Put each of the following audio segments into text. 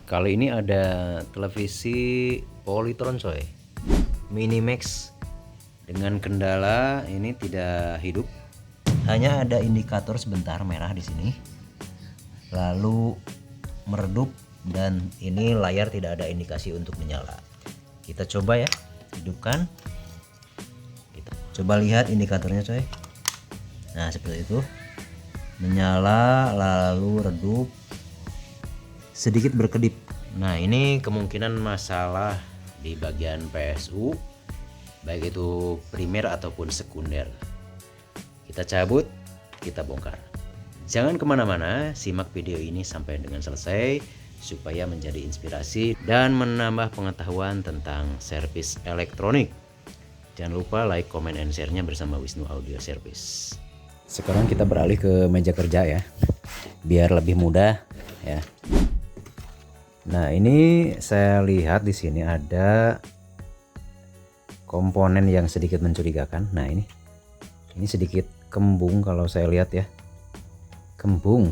Kali ini ada televisi Polytron coy, Minimax, dengan kendala ini tidak hidup. Hanya ada indikator sebentar merah di sini, lalu meredup, dan ini layar tidak ada indikasi untuk menyala. Kita coba ya, hidupkan. Kita coba lihat indikatornya coy. Nah seperti itu, menyala lalu redup, sedikit berkedip. Nah ini kemungkinan masalah di bagian PSU, baik itu primer ataupun sekunder. Kita cabut, kita bongkar. Jangan kemana-mana, simak video ini sampai dengan selesai supaya menjadi inspirasi dan menambah pengetahuan tentang servis elektronik. Jangan lupa like, comment, and share-nya bersama Wisnu Audio Service. Sekarang kita beralih ke meja kerja ya, biar lebih mudah ya. Nah ini saya lihat di sini ada komponen yang sedikit mencurigakan. Nah ini sedikit kembung kalau saya lihat ya, kembung.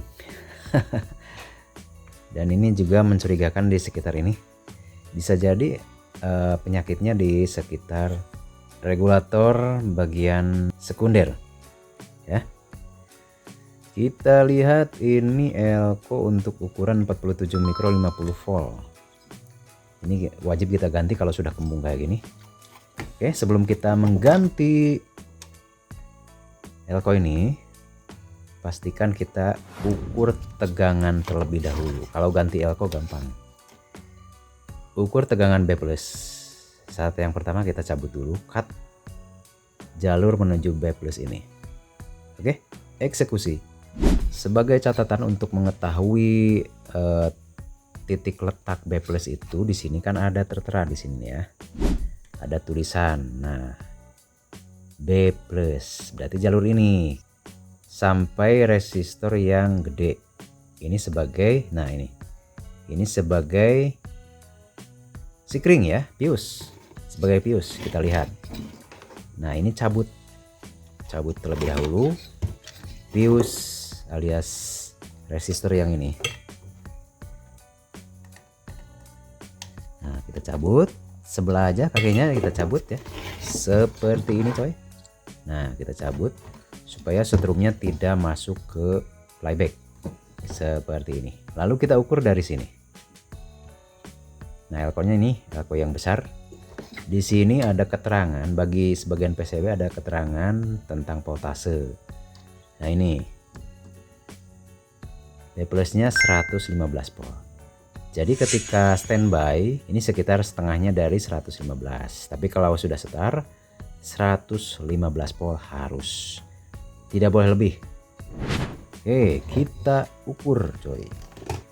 Dan ini juga mencurigakan di sekitar ini. Bisa jadi penyakitnya di sekitar regulator bagian sekunder ya. Kita lihat ini elko untuk ukuran 47 mikro 50 volt. Ini wajib kita ganti kalau sudah kembung kayak gini. Oke, sebelum kita mengganti elko ini, pastikan kita ukur tegangan terlebih dahulu. Kalau ganti elko gampang. Ukur tegangan B+. Saat yang pertama kita cabut dulu, cut jalur menuju B+ ini. Oke, eksekusi. Sebagai catatan untuk mengetahui titik letak B+ itu, di sini kan ada tertera di sini ya. Ada tulisan. Nah, B+, berarti jalur ini sampai resistor yang gede. Ini sebagai, nah ini sebagai sikring ya, pius. Sebagai pius kita lihat. Nah, ini cabut terlebih dahulu pius alias resistor yang ini. Nah kita cabut sebelah aja, kakinya kita cabut ya, seperti ini coy. Nah kita cabut supaya setrumnya tidak masuk ke flyback seperti ini. Lalu kita ukur dari sini. Nah elko-nya ini elko yang besar. Di sini ada keterangan, bagi sebagian PCB ada keterangan tentang voltase. Nah ini B plusnya 115 volt. Jadi ketika standby ini sekitar setengahnya dari 115. Tapi kalau sudah setar 115 volt harus. Tidak boleh lebih. Oke, kita ukur coy.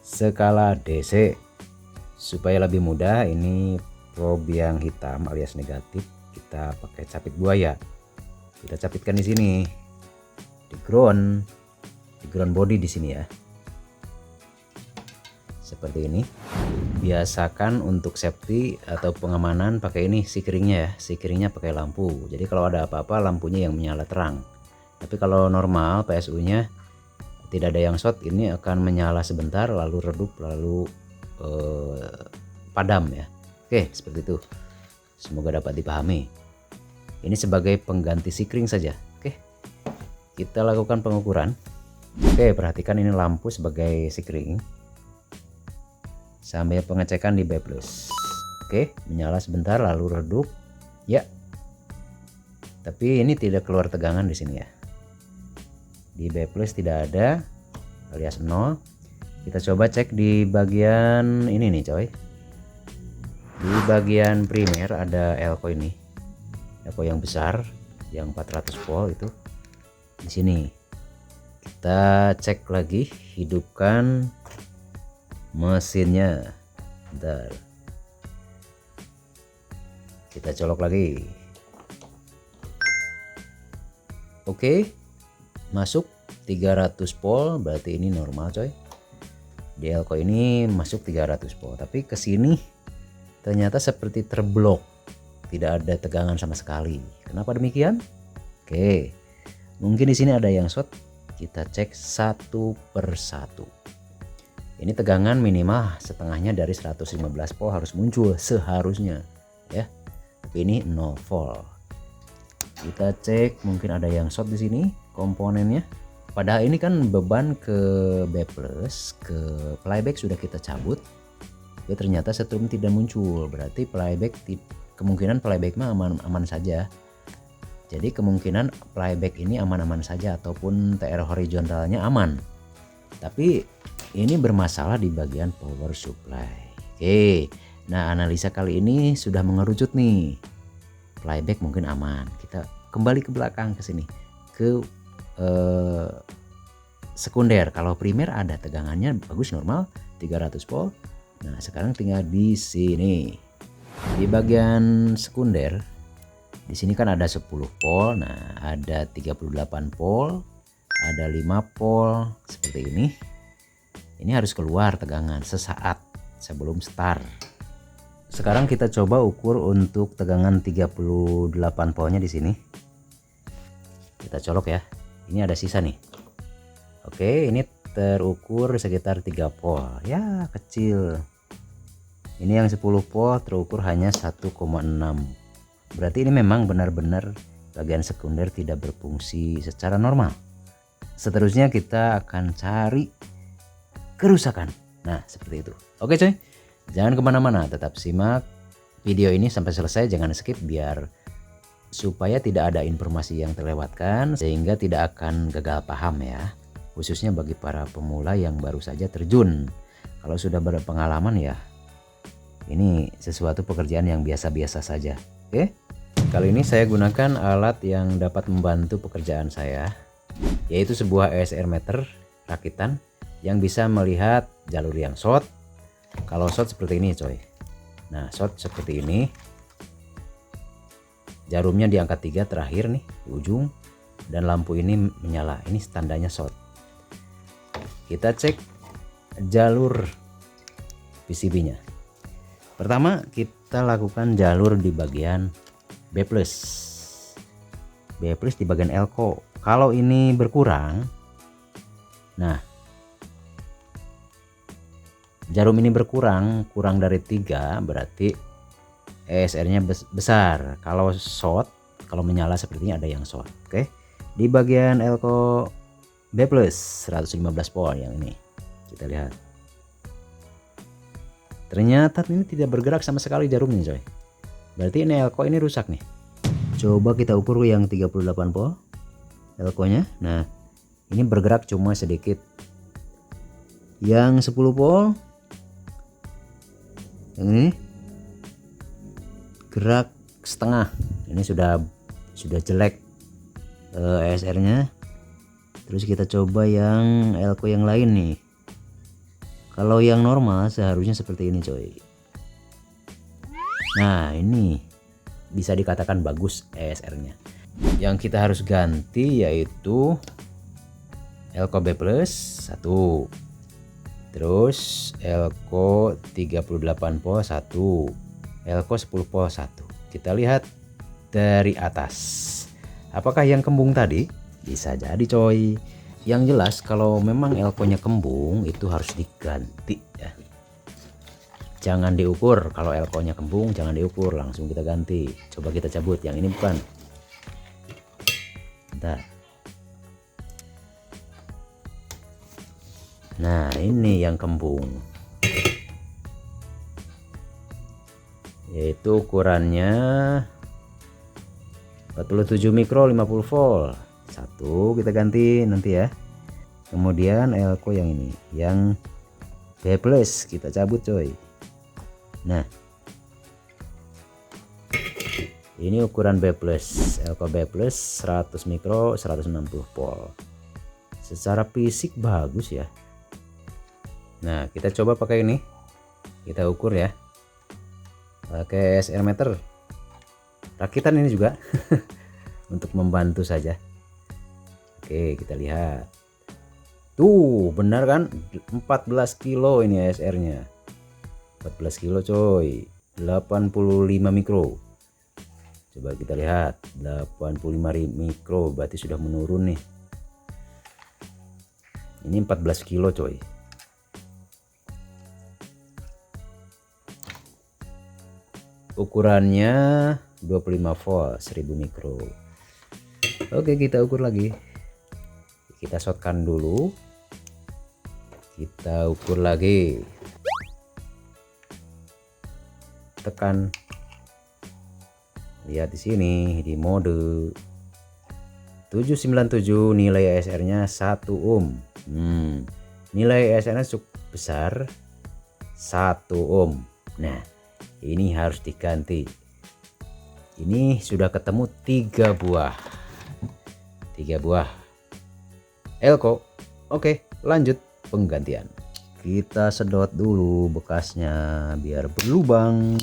Skala DC. Supaya lebih mudah, ini probe yang hitam alias negatif kita pakai capit buaya. Kita capitkan di sini. Di ground body di sini ya. Seperti ini. Biasakan untuk safety atau pengamanan pakai ini sikringnya ya. Sikringnya pakai lampu. Jadi kalau ada apa-apa lampunya yang menyala terang. Tapi kalau normal PSU-nya tidak ada yang short, ini akan menyala sebentar lalu redup lalu padam ya. Oke, seperti itu. Semoga dapat dipahami. Ini sebagai pengganti sikring saja. Oke. Kita lakukan pengukuran. Oke, perhatikan ini lampu sebagai sikring. Sambil pengecekan di B+. Oke, menyala sebentar lalu redup. Ya. Tapi ini tidak keluar tegangan di sini ya. Di B+ tidak ada alias 0. Kita coba cek di bagian ini nih coy. Di bagian primer ada elko ini. Elko yang besar yang 400 volt itu. Di sini. Kita cek lagi, hidupkan mesinnya. Bentar. Kita colok lagi. Oke. Masuk 300 volt, berarti ini normal coy. Di elko ini masuk 300 volt, tapi ke sini ternyata seperti terblok. Tidak ada tegangan sama sekali. Kenapa demikian? Oke. Mungkin di sini ada yang short. Kita cek satu per satu. Ini tegangan minimal setengahnya dari 115 volt harus muncul seharusnya ya. Tapi ini 0 volt. Kita cek mungkin ada yang short di sini komponennya. Padahal ini kan beban ke B+, ke playback sudah kita cabut. Ya ternyata setrum tidak muncul. Berarti kemungkinan playback mah aman saja. Jadi kemungkinan playback ini aman-aman saja ataupun TR horizontalnya aman. Tapi ini bermasalah di bagian power supply. Oke. Nah, analisa kali ini sudah mengerucut nih. Playback mungkin aman. Kita kembali ke belakang ke sini. Ke sekunder. Kalau primer ada tegangannya bagus normal 300 volt. Nah, sekarang tinggal di sini. Di bagian sekunder di sini kan ada 10 volt. Nah, ada 38 volt, ada 5 volt seperti ini. Ini harus keluar tegangan sesaat sebelum start. Sekarang kita coba ukur untuk tegangan 38 voltnya di sini. Kita colok ya. Ini ada sisa nih. Oke, ini terukur sekitar 3 volt. Ya, kecil. Ini yang 10 volt terukur hanya 1,6. Berarti ini memang benar-benar bagian sekunder tidak berfungsi secara normal. Seterusnya kita akan cari kerusakan. Nah, seperti itu. Oke coy, jangan kemana-mana, tetap simak video ini sampai selesai, jangan skip biar supaya tidak ada informasi yang terlewatkan sehingga tidak akan gagal paham ya. Khususnya bagi para pemula yang baru saja terjun. Kalau sudah berpengalaman ya, ini sesuatu pekerjaan yang biasa-biasa saja. Oke, kali ini saya gunakan alat yang dapat membantu pekerjaan saya, yaitu sebuah ESR meter rakitan yang bisa melihat jalur yang short. Kalau short seperti ini coy. Nah, short seperti ini. Jarumnya di angka 3 terakhir nih di ujung dan lampu ini menyala. Ini tandanya short. Kita cek jalur PCB-nya. Pertama kita lakukan jalur di bagian B+. B+ di bagian elko. Kalau ini berkurang, nah jarum ini kurang dari 3 berarti ESR-nya besar. Kalau short, kalau menyala sepertinya ada yang short. Oke. Di bagian elko B+ 115 volt yang ini. Kita lihat. Ternyata ini tidak bergerak sama sekali jarumnya coy. Berarti ini elko ini rusak nih. Coba kita ukur yang 38 volt elko-nya. Nah, ini bergerak cuma sedikit. Yang 10 volt yang ini gerak setengah. Ini sudah jelek ESR-nya. Terus kita coba yang elko yang lain nih. Kalau yang normal seharusnya seperti ini coy. Nah, ini bisa dikatakan bagus ESR-nya. Yang kita harus ganti yaitu elko B+ 1. Terus elko 38 volt 1. Elko 10 volt 1. Kita lihat dari atas. Apakah yang kembung tadi? Bisa jadi coy. Yang jelas kalau memang elko-nya kembung itu harus diganti ya. Jangan diukur. Kalau elko-nya kembung jangan diukur, langsung kita ganti. Coba kita cabut, yang ini bukan. Bentar. Nah, ini yang kembung. Yaitu ukurannya 47 mikro 50 volt. 1 kita ganti nanti ya. Kemudian elko yang ini, yang B+ kita cabut coy. Nah, ini ukuran B+, elko B+ 100 mikro 160 volt. Secara fisik bagus ya. Nah, kita coba pakai ini. Kita ukur ya. Pakai ESR meter. Rakitan ini juga. Untuk membantu saja. Oke, kita lihat. Tuh, benar kan? 14 kilo ini ESR-nya. 14 kilo coy. 85 mikro. Coba kita lihat. 85 mikro berarti sudah menurun nih. Ini 14 kilo coy. ukurannya 25 volt 1000 mikro. Oke, kita ukur lagi. Kita shotkan dulu. Kita ukur lagi. Tekan. Lihat di sini di mode 797 nilai ASR-nya 1 ohm. Nilai ASR-nya cukup besar 1 ohm. Nah, ini harus diganti. Ini sudah ketemu 3 buah. 3 buah elko. Oke, lanjut penggantian. Kita sedot dulu bekasnya biar berlubang.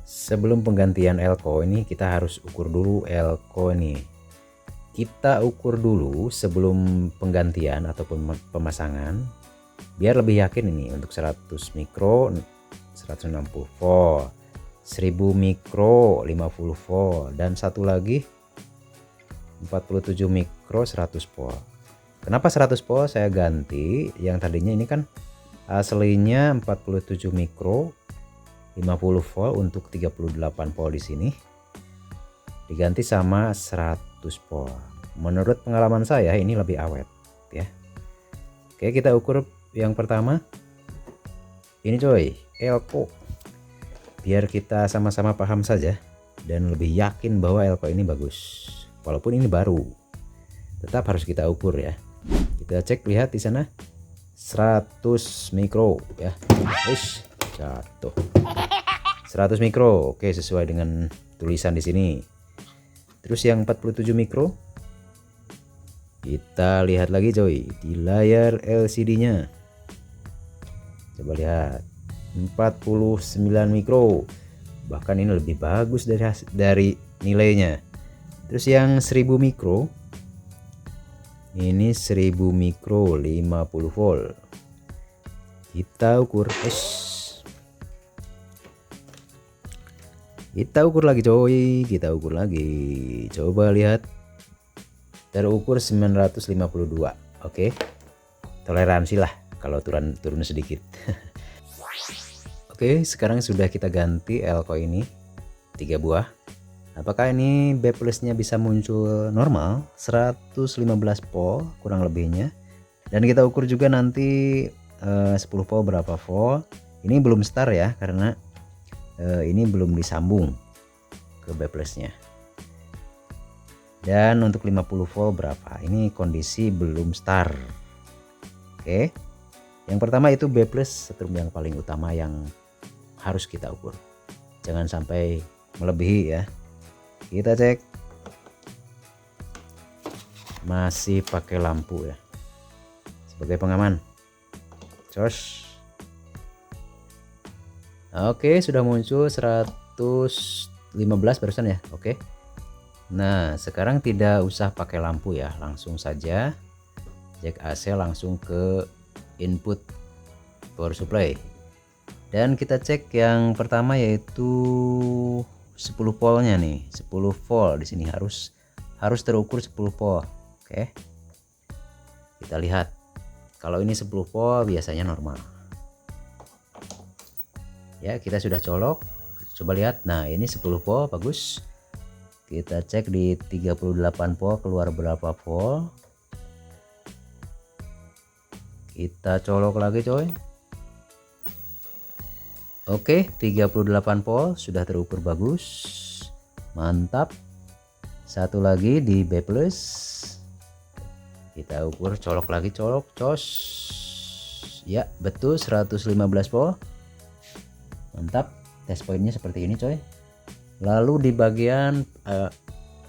Sebelum penggantian elko ini kita harus ukur dulu elko ini. Kita ukur dulu sebelum penggantian ataupun pemasangan biar lebih yakin ini. Untuk 100 mikro 160 volt, 1000 mikro 50 volt, dan satu lagi 47 mikro 100 volt. Kenapa 100 volt saya ganti? Yang tadinya ini kan aslinya 47 mikro 50 volt untuk 38 volt di sini. Diganti sama 100 volt. Menurut pengalaman saya ini lebih awet ya. Oke, kita ukur yang pertama. Ini coy, elko. Biar kita sama-sama paham saja dan lebih yakin bahwa elko ini bagus. Walaupun ini baru, tetap harus kita ukur ya. Kita cek, lihat di sana 100 mikro ya. Wis, jatuh. 100 mikro. Oke, sesuai dengan tulisan di sini. Terus yang 47 mikro kita lihat lagi coy di layar LCD-nya. Coba lihat 49 mikro. Bahkan ini lebih bagus dari nilainya. Terus yang 1000 mikro. Ini 1000 mikro 50 volt. Kita ukur. Kita ukur lagi coy. Kita ukur lagi. Coba lihat. Terukur 952. Oke. Toleransi lah kalau turun sedikit. Oke, sekarang sudah kita ganti elko ini 3 buah. Apakah ini B plusnya bisa muncul normal 115 volt kurang lebihnya. Dan kita ukur juga nanti 10 volt berapa volt. Ini belum start ya, karena ini belum disambung ke B plusnya. Dan untuk 50 volt berapa, ini kondisi belum start. Oke, yang pertama itu B plus, setrum yang paling utama yang harus kita ukur. Jangan sampai melebihi ya. Kita cek. Masih pakai lampu ya, sebagai pengaman. Cos. Oke, sudah muncul 115 barusan ya. Oke. Nah, sekarang tidak usah pakai lampu ya, langsung saja jack AC langsung ke input power supply. Dan kita cek yang pertama yaitu 10 voltnya nih, 10 volt di sini harus terukur 10 volt. Oke. Kita lihat. Kalau ini 10 volt biasanya normal. Ya, kita sudah colok. Coba lihat. Nah, ini 10 volt bagus. Kita cek di 38 volt keluar berapa volt. Kita colok lagi coy. Oke, 38 volt sudah terukur bagus. Mantap. Satu lagi di B plus. Kita ukur, colok lagi, colok, cos. Ya, betul 115 volt. Mantap. Test pointnya seperti ini coy. Lalu di bagian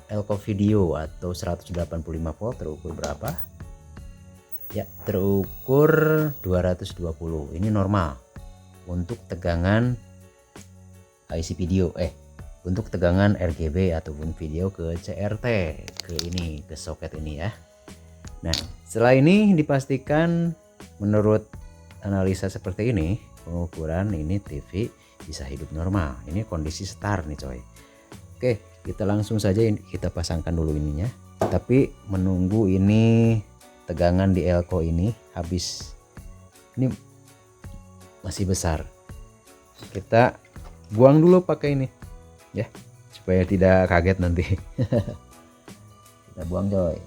elko video atau 185 volt terukur berapa? Ya, terukur 220. Ini normal untuk tegangan IC video, untuk tegangan RGB ataupun video ke CRT, ke soket ini ya. Nah, setelah ini dipastikan menurut analisa seperti ini, pengukuran ini TV bisa hidup normal. Ini kondisi start nih coy. Oke, kita langsung saja kita pasangkan dulu ininya. Tapi menunggu ini tegangan di elko ini habis. Ini masih besar. Kita buang dulu pakai ini ya, supaya tidak kaget nanti. Kita buang coy.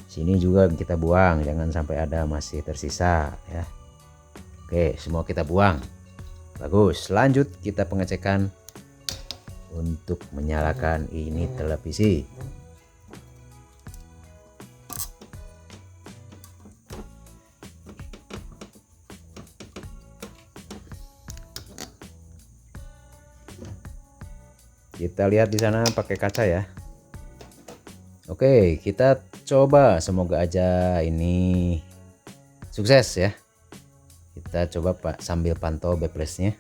Sini juga kita buang, jangan sampai ada masih tersisa ya. Oke, semua kita buang. Bagus, lanjut kita pengecekan untuk menyalakan ini televisi. Kita lihat di sana pakai kaca ya. Oke, kita coba, semoga aja ini sukses ya. Kita coba Pak sambil pantau backflashnya.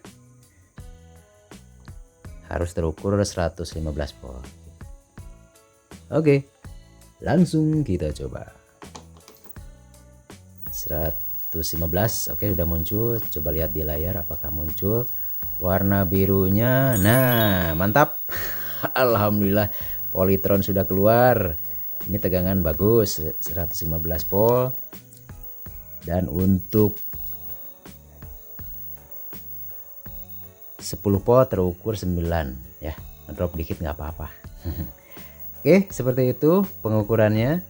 Harus terukur 115 volt. Oke, langsung kita coba. 115, oke udah muncul. Coba lihat di layar apakah muncul warna birunya. Nah, mantap. Alhamdulillah, Polytron sudah keluar. Ini tegangan bagus, 115 volt. Dan untuk 10 volt terukur 9 ya, ngedrop dikit nggak apa-apa. Oke, seperti itu pengukurannya.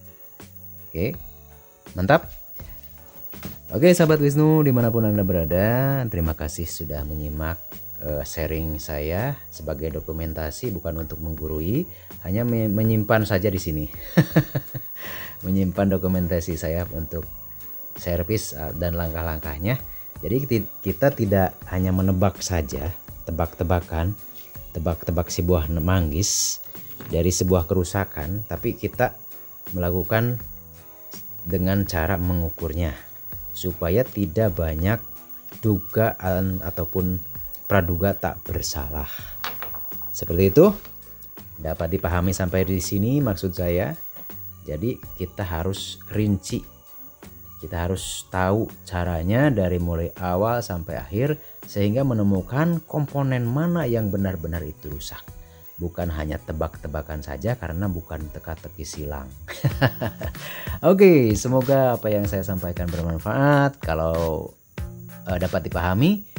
Oke, mantap. Oke sahabat Wisnu dimanapun Anda berada, terima kasih sudah menyimak sharing saya sebagai dokumentasi, bukan untuk menggurui, hanya menyimpan saja di sini. Menyimpan dokumentasi saya untuk servis dan langkah-langkahnya. Jadi kita tidak hanya menebak saja, tebak-tebak sebuah manggis dari sebuah kerusakan, tapi kita melakukan dengan cara mengukurnya supaya tidak banyak dugaan ataupun praduga tak bersalah. Seperti itu, dapat dipahami sampai di sini maksud saya. Jadi kita harus rinci, kita harus tahu caranya dari mulai awal sampai akhir, sehingga menemukan komponen mana yang benar-benar itu rusak. Bukan hanya tebak-tebakan saja karena bukan teka-teki silang. Oke, semoga apa yang saya sampaikan bermanfaat. Kalau dapat dipahami,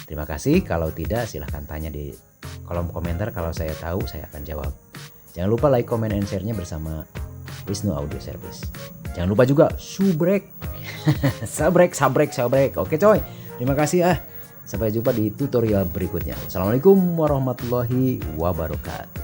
terima kasih. Kalau tidak, silahkan tanya di kolom komentar. Kalau saya tahu, saya akan jawab. Jangan lupa like, comment, and share-nya bersama Wisnu Audio Service. Jangan lupa juga subrek. sabrek. Oke coy, terima kasih ah. Sampai jumpa di tutorial berikutnya. Assalamualaikum warahmatullahi wabarakatuh.